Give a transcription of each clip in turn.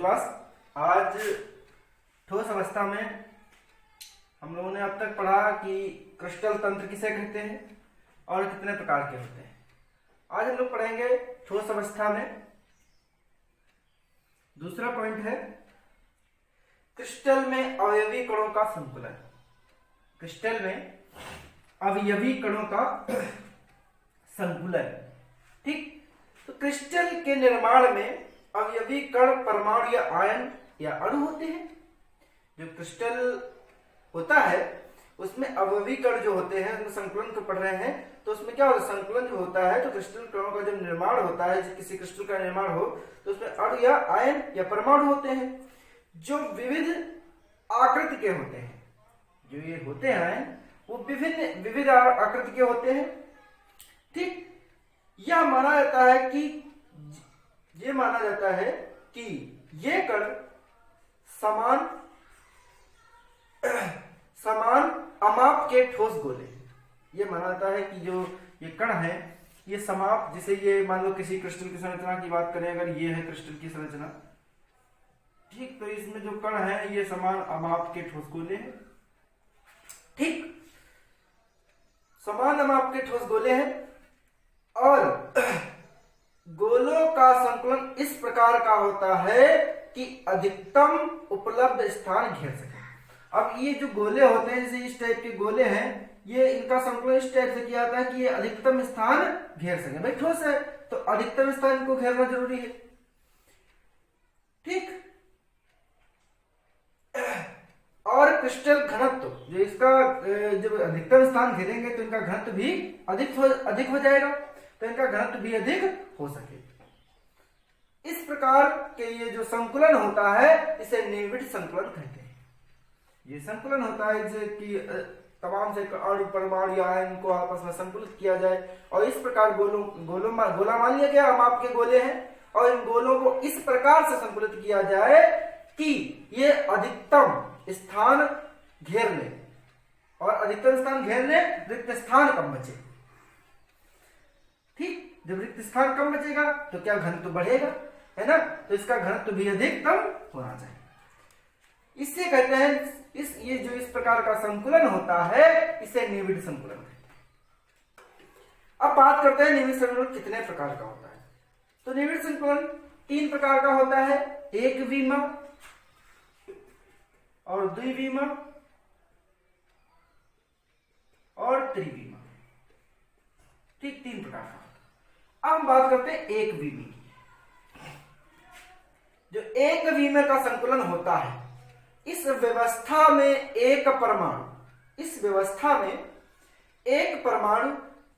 Class. आज ठोस अवस्था में हम लोगों ने अब तक पढ़ा कि क्रिस्टल तंत्र किसे कहते हैं और कितने प्रकार के होते हैं। आज हम लोग पढ़ेंगे ठोस अवस्था में दूसरा पॉइंट है क्रिस्टल में अवयवी कणों का संकुलन। क्रिस्टल में अवयवी कणों का संकुलन। ठीक, तो क्रिस्टल के निर्माण में अवयवी कण परमाणु या आयन या अणु होते हैं। जो क्रिस्टल होता है उसमें अवयवी कण जो होते हैं, उसमें संकुलन को पढ़ रहे हैं, तो उसमें क्या होता है, संकुलन जो होता है तो क्रिस्टल कणों का जब निर्माण होता है, किसी क्रिस्टल का निर्माण हो तो उसमें अणु या आयन या परमाणु होते हैं जो विविध आकृति के होते हैं। जो ये होते हैं वो विविध आकृति के होते हैं। ठीक, यह माना जाता है कि ये कण समान अमाप के ठोस गोले। ये माना जाता है कि जो ये कण है ये समाप, जैसे ये मान लो किसी क्रिस्टल की संरचना की बात करें, अगर ये है क्रिस्टल की संरचना, ठीक, तो इसमें जो कण है ये समान अमाप के ठोस गोले हैं। ठीक, समान अमाप के ठोस गोले हैं और गोलों का संकुलन इस प्रकार का होता है कि अधिकतम उपलब्ध स्थान घेर सके। अब ये जो गोले होते हैं, जैसे इस टाइप के गोले हैं, ये इनका संकुलन इस टाइप से किया जाता है कि ये अधिकतम स्थान घेर सके। भाई ठोस है तो अधिकतम स्थान को घेरना जरूरी है। ठीक, और क्रिस्टल घनत्व जो इसका जब अधिकतम स्थान घेरेंगे तो इनका घनत्व भी अधिक हो जाएगा, तो इनका घनत्व भी अधिक हो सके। इस प्रकार के ये जो संकुलन होता है इसे निविड़ संकुलन कहते हैं। ये संकुलन होता है जैसे कि तमाम से अणु परमाणु या आयन को आपस में संकुलित किया जाए, और इस प्रकार गोला मान लिया गया, हम आपके गोले हैं, और इन गोलों को इस प्रकार से संकुलित किया जाए कि ये अधिकतम स्थान घेर ले, और अधिकतम स्थान घेर ले, रिक्त स्थान कम बचे। ठीक, जब रिक्त स्थान कम बचेगा तो क्या घनत्व बढ़ेगा, है ना, तो इसका घनत्व भी अधिकतम होना चाहिए। इससे कहते हैं ये जो इस प्रकार का संकुलन होता है इसे निविड़ संकुलन कहते हैं। अब बात करते हैं निविड़ संकुलन कितने प्रकार का होता है। तो निविड़ संकुलन 3 प्रकार का होता है, एक विमा और द्विविमा और त्रिविमा। ठीक, 3 प्रकार का होता है। अब हम बात करते हैं एक विमी की। जो एक विमे का संकुलन होता है, इस व्यवस्था में एक परमाणु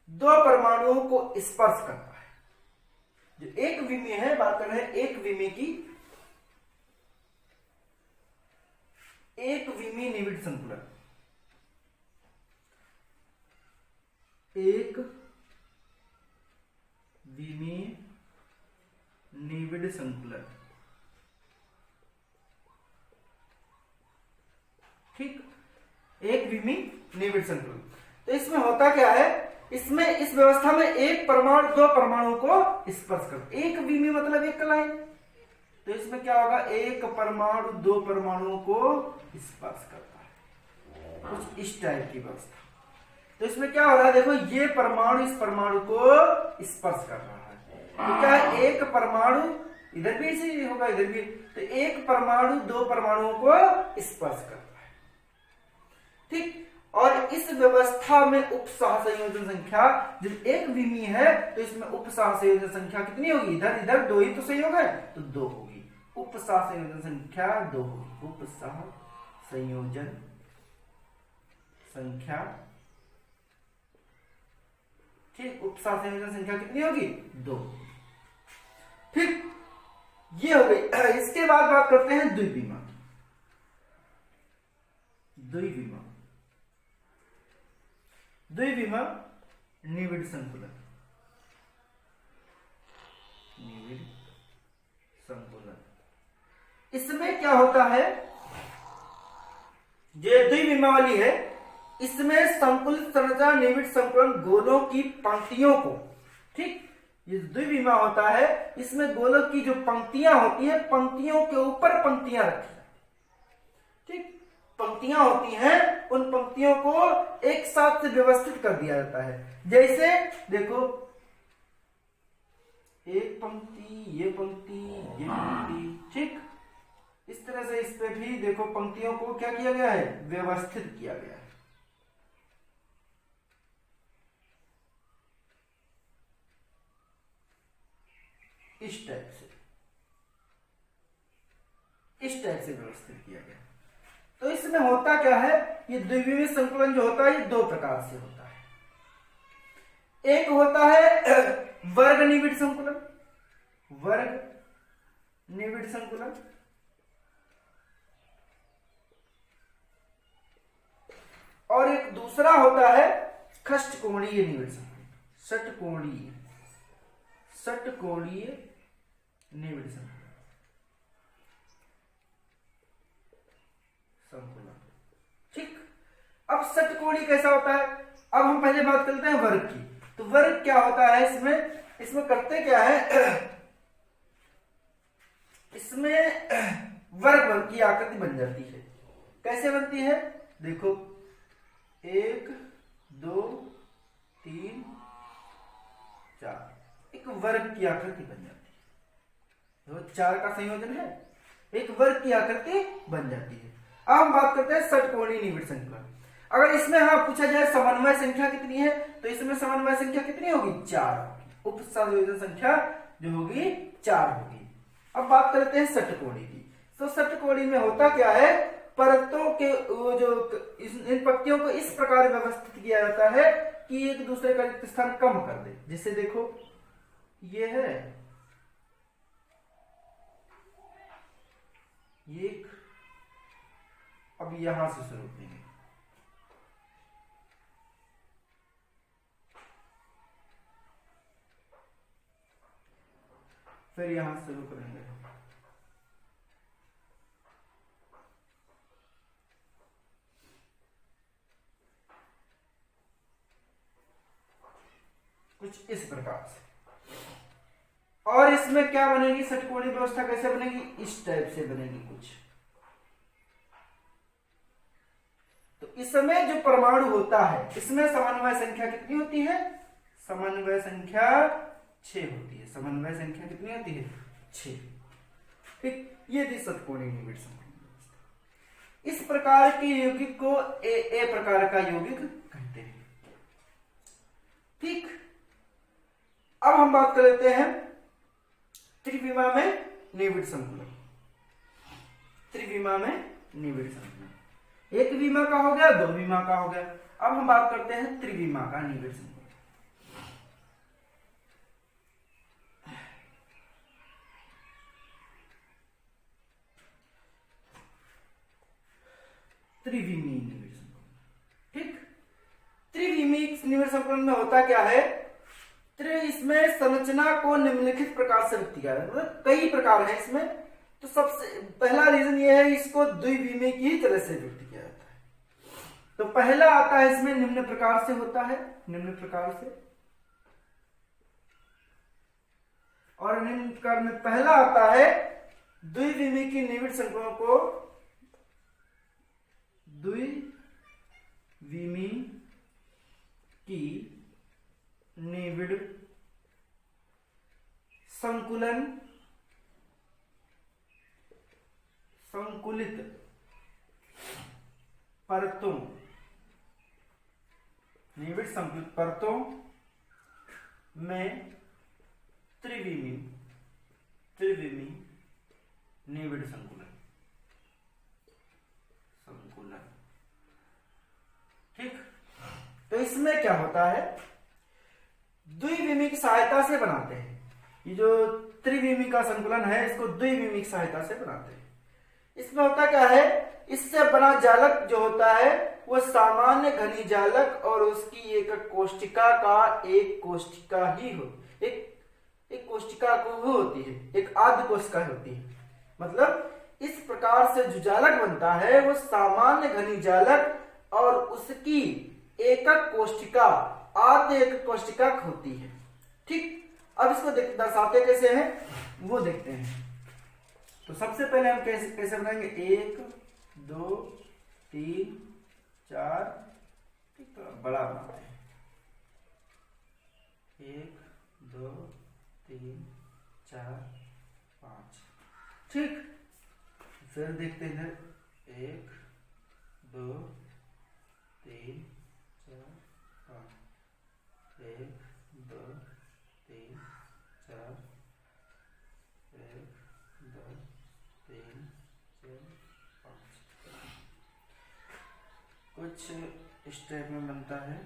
2 परमाणुओं को स्पर्श करता है। जो एक विमी है, बात कर रहे हैं एक विमी की, एक विमी निविड़ संकुलन। एक विमी निविड़ संकुलन। ठीक, एक विमी निविड़ संकुलन। तो इसमें होता क्या है, इसमें इस व्यवस्था में एक परमाणु 2 परमाणु को स्पर्श करता है। एक विमी मतलब एक लाइन, तो इसमें क्या होगा, एक परमाणु 2 परमाणुओं को स्पर्श करता है, कुछ इस टाइप की व्यवस्था। तो इसमें क्या हो रहा है, देखो ये परमाणु इस परमाणु को स्पर्श कर रहा है, तो क्या है, एक परमाणु इधर भी इसी होगा, इधर भी, तो एक परमाणु 2 परमाणुओं को स्पर्श करता है। ठीक, और इस व्यवस्था में उपसह संयोजन संख्या जब एक विमी है तो इसमें उपसह संयोजन संख्या कितनी होगी, इधर 2 ही तो संयोग है तो 2 होगी। उपसह संयोजन संख्या 2 होगी। उपसह संयोजन संख्या, ठीक, उपसह संयोजन संख्या कितनी होगी, 2। ठीक, ये हो गई। इसके बाद बात करते हैं द्विविमा। द्विविमा निविड़ संकुलन। इसमें क्या होता है, जो द्विविमा वाली है इसमें संकुलित संरचना निविड़ संकुलन गोलों की पंक्तियों को, ठीक, ये द्विविमा होता है, इसमें गोलक की जो पंक्तियां होती है, पंक्तियों के ऊपर पंक्तियां रखी है, ठीक, पंक्तियां होती हैं, उन पंक्तियों को एक साथ से व्यवस्थित कर दिया जाता है। जैसे देखो, एक पंक्ति, ये पंक्ति, ये पंक्ति, ठीक, इस तरह से इस पे भी देखो पंक्तियों को क्या किया गया है, व्यवस्थित किया गया है। इस टाइप से व्यवस्थित किया गया। तो इसमें होता क्या है, ये द्विविमीय संकुलन जो होता है ये दो प्रकार से होता है। एक होता है वर्ग निविड़ संकुलन, वर्ग निविड़ संकुलन, और एक दूसरा होता है षटकोणीय निविड़ संकुलन, षटकोणीय निविड़ संकुलन, ठीक। अब षटकोणीय कैसा होता है, अब हम पहले बात करते हैं वर्ग की। तो वर्ग क्या होता है, इसमें करते क्या है, इसमें वर्ग की आकृति बन जाती है। कैसे बनती है, देखो 1 2 3 4, एक वर्ग की आकृति बन जाती है। तो 4 का संयोजन है, एक वर्ग की आकृति बन जाती है। अब हम बात करते हैं षटकोणीय निविड़ संकुलन। अगर इसमें हाँ पूछा जाए समन्वय संख्या कितनी है, तो इसमें समन्वय संख्या कितनी होगी, 4 होगी। उप संयोजन संख्या जो होगी 4 होगी। अब बात करते हैं षटकोणीय की। तो षटकोणीय में होता क्या है, परतों के जो इन पंक्तियों को इस प्रकार व्यवस्थित किया जाता है कि एक दूसरे का रिक्त स्थान कम कर दे। जिससे देखो ये है, ये अब यहां से शुरू करेंगे, फिर यहां से शुरू करेंगे, कुछ इस प्रकार से। और इसमें क्या बनेगी, षटकोणीय व्यवस्था कैसे बनेगी, इस टाइप से बनेगी कुछ। तो इसमें जो परमाणु होता है, इसमें समन्वय संख्या कितनी होती है, समन्वय संख्या 6 होती है। समन्वय संख्या कितनी होती है, 6, ठीक। ये थी षटकोणीय निविड़ संकुलन व्यवस्था। इस प्रकार के यौगिक को ए प्रकार का यौगिक कहते हैं, ठीक। अब हम बात कर लेते हैं त्रिविमा में निविड़ संकुलन। त्रिविमा में निविड़ संकुलन, एक विमा का हो गया, दो विमा का हो गया। अब हम बात करते हैं त्रिविमा का निविड़ संकुलन। त्रिविमीय निविड़ संकुलन, ठीक। त्रिविमीय निविड़ संकुलन में होता क्या है, इसमें संरचना को निम्नलिखित प्रकार से व्यक्त किया है, मतलब कई प्रकार है इसमें। तो सबसे पहला रीजन ये है, इसको द्विविमीय की तरह से व्यक्त किया जाता है। तो पहला आता है इसमें निम्न प्रकार से होता है, निम्न प्रकार से। और निम्न प्रकार में पहला आता है द्विविमीय की निविड़ संकुलों को द्विविमीय की निविड़ संकुलन, संकुलित परतों, निविड़ संकुलित परतों में त्रिविमीय निविड़ संकुलन, ठीक। तो इसमें क्या होता है, द्विविमीय की सहायता से बनाते हैं। ये जो त्रिविमीय का संकुलन है, इसको द्विविमीय की सहायता से बनाते हैं। इसमें होता क्या है, इससे बना जालक जो होता है वो सामान्य घनी जालक और उसकी एक कोष्टिका का एक कोष्टिका ही हो, एक कोष्टिका को होती है, एक आद्य कोशिका होती है। मतलब इस प्रकार से जो जालक बनता है वो सामान्य घनी जालक और उसकी एकक कोष्टिका आद्य एक कोष्टिका होती है, ठीक। अब इसको दर्शाते कैसे हैं वो देखते हैं। तो सबसे पहले हम कैसे बनाएंगे, 1 2 3 4, ठीक, तो बड़ा बनाते हैं, 1 2 3 4 5, ठीक। फिर देखते हैं 1 2 3 4 5, 1 2 3 4, 1 2 3 4 5, कुछ इस टाइप में बनता है।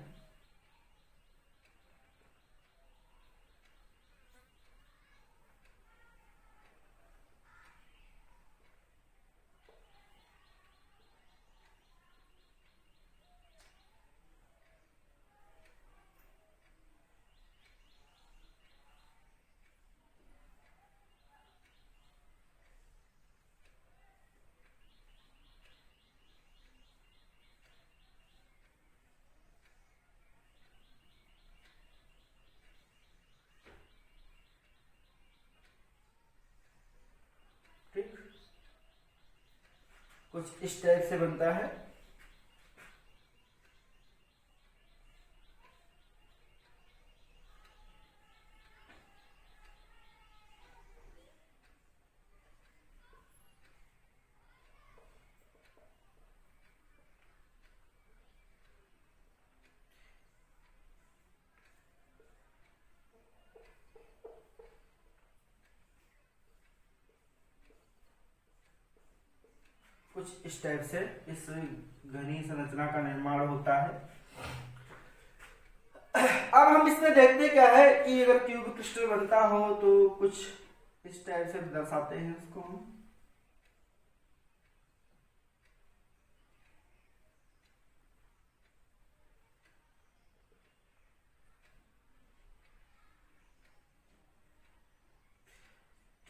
ठीक, कुछ इस टाइप से बनता है। कुछ इस टाइप से इस घनी संरचना का निर्माण होता है। अब हम इसमें देखते क्या है कि अगर क्यूब क्रिस्टल बनता हो तो कुछ इस टाइप से दर्शाते हैं इसको हम।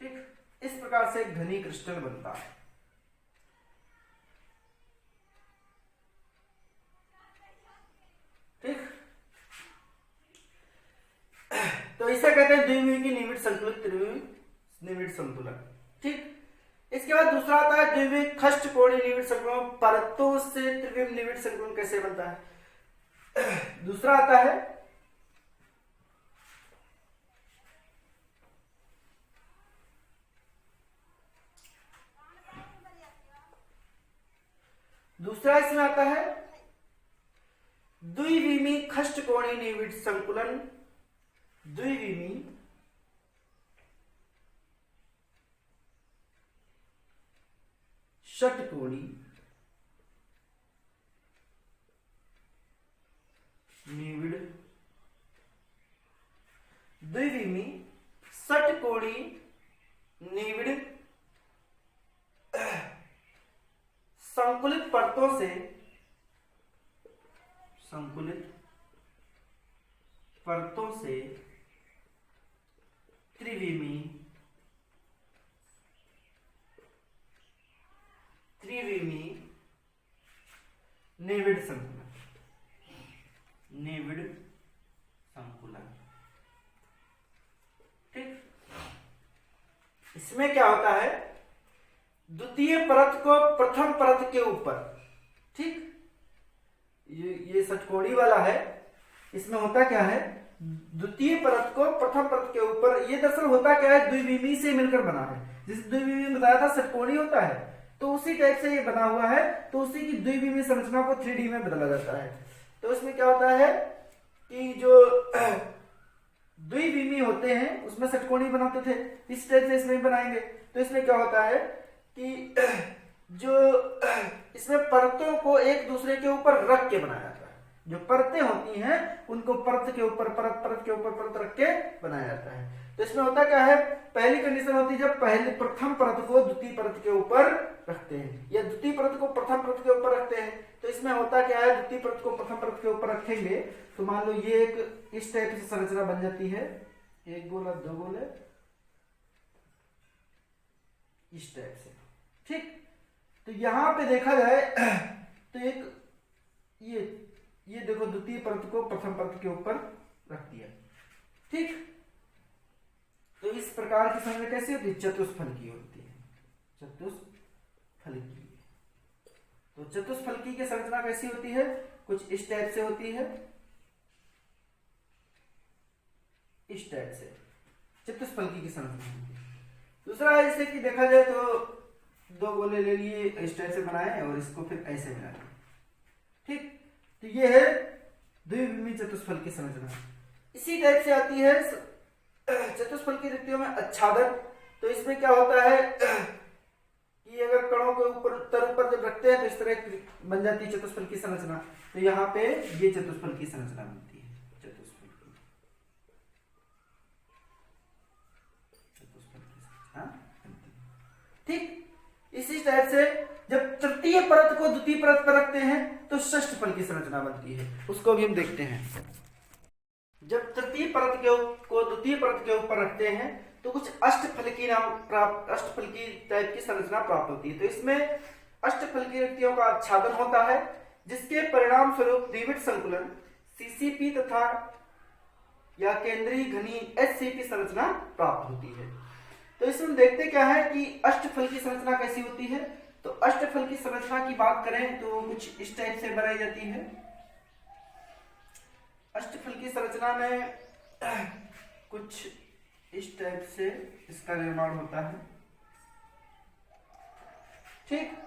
ठीक, इस प्रकार से एक घनी क्रिस्टल बनता है। ठीक, तो इसे कहते हैं द्विविमीय निविड़ संतुलित त्रिविमीय निविड़ संतुलन। ठीक, इसके बाद दूसरा आता है द्विविमीय खष्टकोणीय निविड़ संतुलन। परतों से त्रिविमीय निविड़ संतुलन कैसे बनता है। दूसरा आता है दूसरा इसमें आता है द्विविमीय खष्टकोणीय निविड़ संकुलन। द्विविमीय षटकोणीय निविड़ द्विविमीय षटकोणीय निविड़ संकुलित परतों से त्रिविमीय निविड़ संकुलन। ठीक, इसमें क्या होता है, द्वितीय परत को प्रथम परत के ऊपर, ठीक, ये षटकोणी वाला है, इसमें होता क्या है, द्वितीय परत को प्रथम परत के ऊपर, ये दरअसल होता क्या है, द्विविमीय से मिलकर बना है। जिस द्विविमीय बताया था षटकोणी होता है, तो उसी टाइप से ये बना हुआ है, तो उसी की द्विविमीय संरचना को 3D में बदला जाता है। तो इसमें क्या होता है कि जो द्विविमीय होते हैं उसमें षटकोणी बनाते थे, इस टाइप से इसमें बनाएंगे। तो इसमें क्या होता है कि जो इसमें परतों को एक दूसरे के ऊपर रख के बनाया जाता है। जो परतें होती हैं उनको परत के ऊपर परत के ऊपर परत रख के बनाया जाता है। तो इसमें होता क्या है, पहली कंडीशन होती है जब पहले प्रथम परत को द्वितीय परत के ऊपर रखते हैं या द्वितीय परत को प्रथम परत के ऊपर रखते हैं। तो इसमें होता क्या है, द्वितीय परत को प्रथम परत के ऊपर रखेंगे तो मान लो ये एक इस टाइप से संरचना बन जाती है, एक गोला दो गोले इस टाइप से। ठीक, तो यहां पे देखा जाए तो एक ये देखो द्वितीय परत को प्रथम परत के ऊपर रख दिया। ठीक, प्रकार की संरचना कैसी होती है? चतुष्फलकी होती है, चतुष्फलकी। तो चतुष्फलकी की संरचना कैसी होती है? कुछ इस टाइप से होती है, इस टाइप से चतुष्फलकी की संरचना होती है। दूसरा है जैसे कि देखा जाए तो दो गोले ले लिए, इस टाइप से बनाए और इसको फिर ऐसे बना लिए, ठीक। तो ये है द्विविमीय चतुष्फलकी संरचना। इसी टाइप से आती है चतुष्फलकी रिक्तियों में आच्छादन। तो इसमें क्या होता है कि अगर कणों को ऊपर जब रखते हैं तो इस तरह बन जाती है चतुष्फलकी संरचना। तो यहाँ पे ये चतुष्फलकी संरचना बनती है, चतुष्फलकी ठीक। इसी टाइप से जब तृतीय परत को द्वितीय परत पर रखते हैं तो षष्ठफल की संरचना बनती है, उसको भी हम देखते हैं। जब तृतीय परत को द्वितीय परत के ऊपर रखते हैं तो कुछ अष्टफलकी टाइप की संरचना प्राप्त होती है। तो इसमें अष्टफलकी रिक्तियों का आच्छादन होता है, जिसके परिणाम स्वरूप द्विविट संकुलन सीसीपी तथा या केंद्रीय घनी एचसीपी संरचना प्राप्त होती है। तो इसमें देखते क्या है कि अष्टफल की संरचना कैसी होती है। तो अष्टफल की संरचना की बात करें तो कुछ इस टाइप से बनाई जाती है। अष्टफल की संरचना में कुछ इस टाइप से इसका निर्माण होता है, ठीक।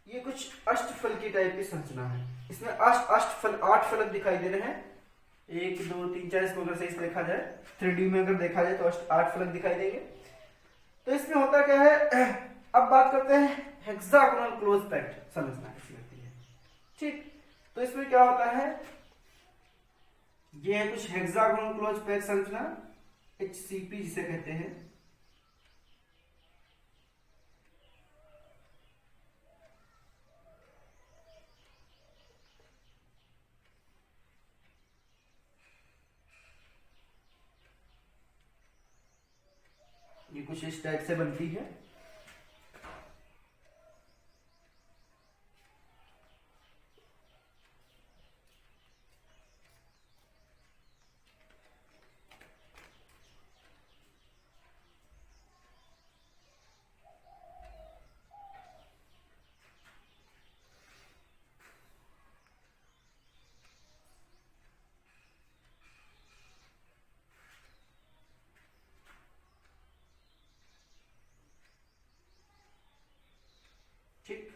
ये कुछ अष्टफलकी टाइप की संरचना है। इसमें अष्टफल 8 फलक दिखाई दे रहे हैं, 1 2 3 4। इसको अगर सही से देखा जाए 3D में अगर देखा जाए तो 8 फलक दिखाई देंगे। तो इसमें होता क्या है, अब बात करते हैं हेक्सागोनल क्लोज पैक्ड संरचना कैसी होती है, ठीक। तो इसमें क्या होता है, ये है कुछ हेक्सागोनल क्लोज पैक्ड संरचना, HCP जिसे कहते हैं। ये कुछ इस टाइप से बनती है। ठीक,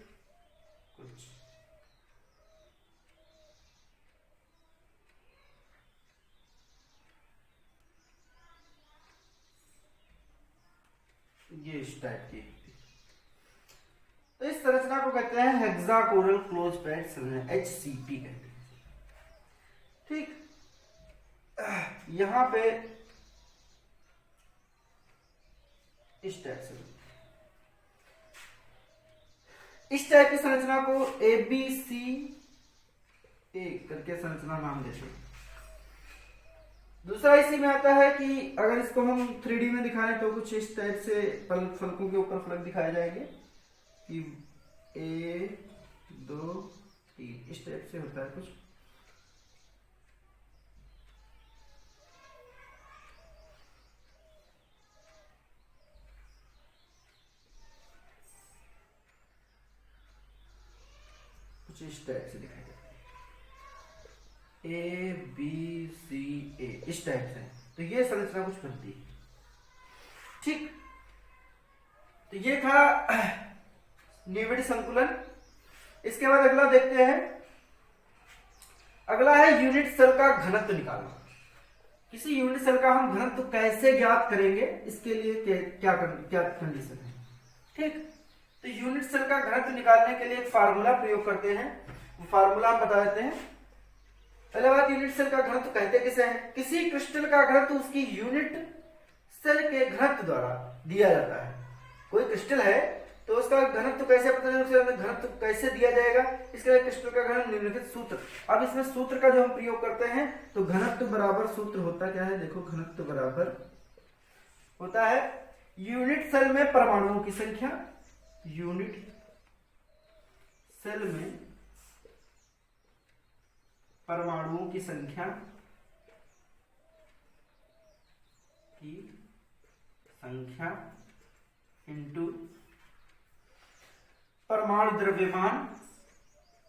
कुछ ये इस टाइप की। तो इस संरचना को कहते हैं हेक्सागोनल क्लोज पैक्ड संरचना, HCP कहते हैं, ठीक। यहां पे इस टाइप से, इस टाइप की संरचना को ABCA करके संरचना नाम देते हैं। दूसरा इसी में आता है कि अगर इसको हम 3D में दिखाएं तो कुछ इस टाइप से फलकों के ऊपर फलक दिखाए जाएंगे कि 1 2 3 इस टाइप से होता है कुछ। इस टाइप से दिखाई देता है ABCA इस टाइप से। तो ये संरचना कुछ बनती है, ठीक। तो ये था निविड़ संकुलन। इसके बाद अगला देखते हैं, अगला है यूनिट सेल का घनत्व निकालना। किसी यूनिट सेल का हम घनत्व कैसे ज्ञात करेंगे, इसके लिए क्या कंडीशन है, ठीक। तो यूनिट सेल का घनत्व निकालने के लिए एक फार्मूला प्रयोग करते हैं, वो फार्मूला हम बता देते हैं। पहले बात, यूनिट सेल का घनत्व कहते किसे हैं? किसी क्रिस्टल का घनत्व उसकी यूनिट सेल के घनत्व द्वारा दिया जाता है। कोई क्रिस्टल है तो उसका घनत्व कैसे पता चलेगा, घनत्व कैसे दिया जाएगा, इसके लिए क्रिस्टल का घनत्व निम्नलिखित सूत्र। अब इसमें सूत्र का जो हम प्रयोग करते हैं तो घनत्व बराबर सूत्र होता क्या है, देखो घनत्व बराबर होता है यूनिट सेल में परमाणुओं की संख्या, यूनिट सेल में परमाणुओं की संख्या इंटू परमाणु द्रव्यमान,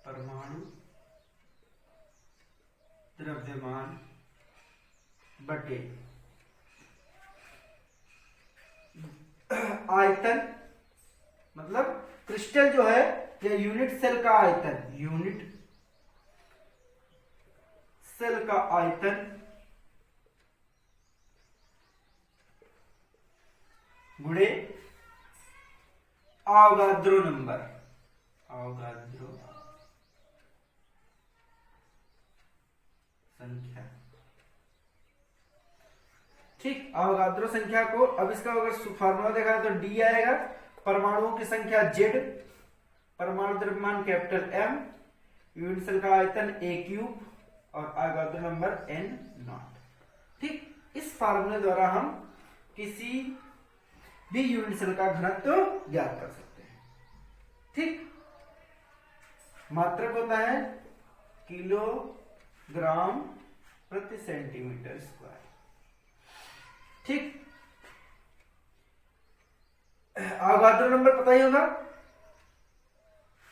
परमाणु द्रव्यमान बटे आयतन, मतलब क्रिस्टल जो है या यूनिट सेल का आयतन, यूनिट सेल का आयतन गुणे आवोगाद्रो नंबर, आवोगाद्रो संख्या। ठीक, आवोगाद्रो संख्या को, अब इसका अगर फार्मूला देखा तो डी आएगा, परमाणुओं की संख्या जेड, परमाणु द्रव्यमान कैपिटल एम, यूनिट सेल का आयतन ए क्यूब और आवोगाद्रो नंबर एन नॉट। ठीक, इस फार्मूले द्वारा हम किसी भी यूनिट सेल का घनत्व ज्ञात कर सकते हैं। ठीक, मात्रक होता है किलोग्राम प्रति सेंटीमीटर स्क्वायर। ठीक, आवोगाद्रो नंबर पता ही होगा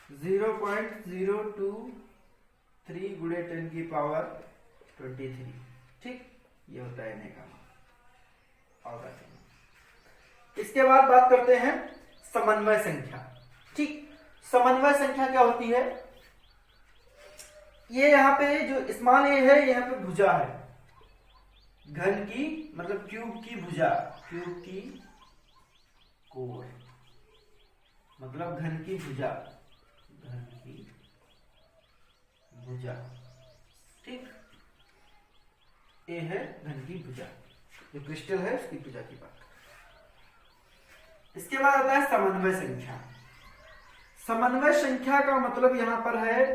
0.023 गुणे 10 की पावर 23। ठीक, ये होता है इन्हें का आवोगाद्रो। इसके बाद बात करते हैं समन्वय संख्या। ठीक, समन्वय संख्या क्या होती है, ये यहाँ पे जो स्मॉल ए है यहाँ पे भुजा है, घन की मतलब क्यूब की भुजा, क्यूब की कोर मतलब घन की भुजा, घन की भुजा। ठीक, ए है घन की भुजा, जो क्रिस्टल है उसकी भुजा की बात। इसके बाद आता है समन्वय संख्या। समन्वय संख्या का मतलब यहां पर है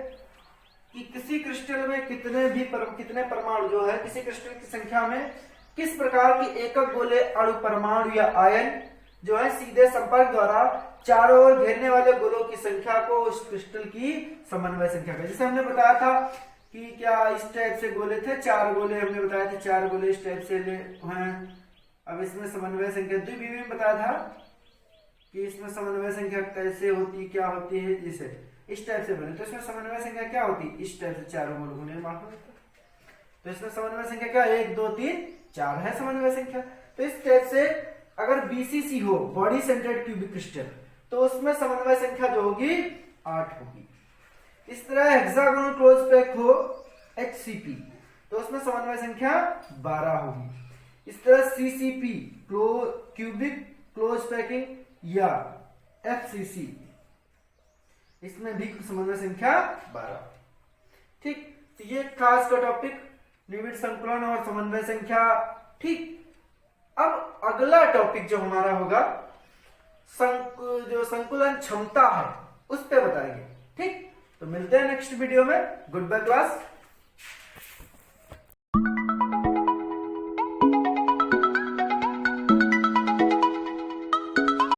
कि किसी क्रिस्टल में कितने परमाणु जो है, किसी क्रिस्टल की संख्या में किस प्रकार की एकक गोले, अणु, परमाणु या आयन जो है सीधे संपर्क द्वारा चारों ओर घेरने वाले गोलों की संख्या को उस क्रिस्टल की समन्वय संख्या का। जैसे हमने बताया था कि क्या इस टाइप से गोले थे, 4 गोले हमने बताया थे, 4 गोले इस टाइप से हैं। अब इसमें समन्वय संख्या द्विविमीय में बताया था कि इसमें समन्वय संख्या कैसे होती, क्या होती है, जैसे इस टाइप से बने तो इसमें समन्वय संख्या क्या होती, इस टाइप से चारों गोलों को निर्माण होता है। तो इसमें समन्वय संख्या क्या, 1 2 3 4 है समन्वय संख्या। तो इस टाइप से अगर बीसीसी हो, बॉडी सेंटर्ड क्यूबिक क्रिस्टल, तो उसमें समन्वय संख्या जो होगी 8 होगी। इस तरह हेक्सागोनल क्लोज पैक हो HCP, तो उसमें समन्वय संख्या 12 होगी। इस तरह CCP क्यूबिक क्लोज पैकिंग या FCC, इसमें भी समन्वय संख्या 12। ठीक, तो ये खास का टॉपिक निविड़ संकुलन और समन्वय संख्या। ठीक, अब अगला टॉपिक जो हमारा होगा जो संकुलन क्षमता है उस पे बताएंगे। ठीक, तो मिलते हैं नेक्स्ट वीडियो में। Goodbye class.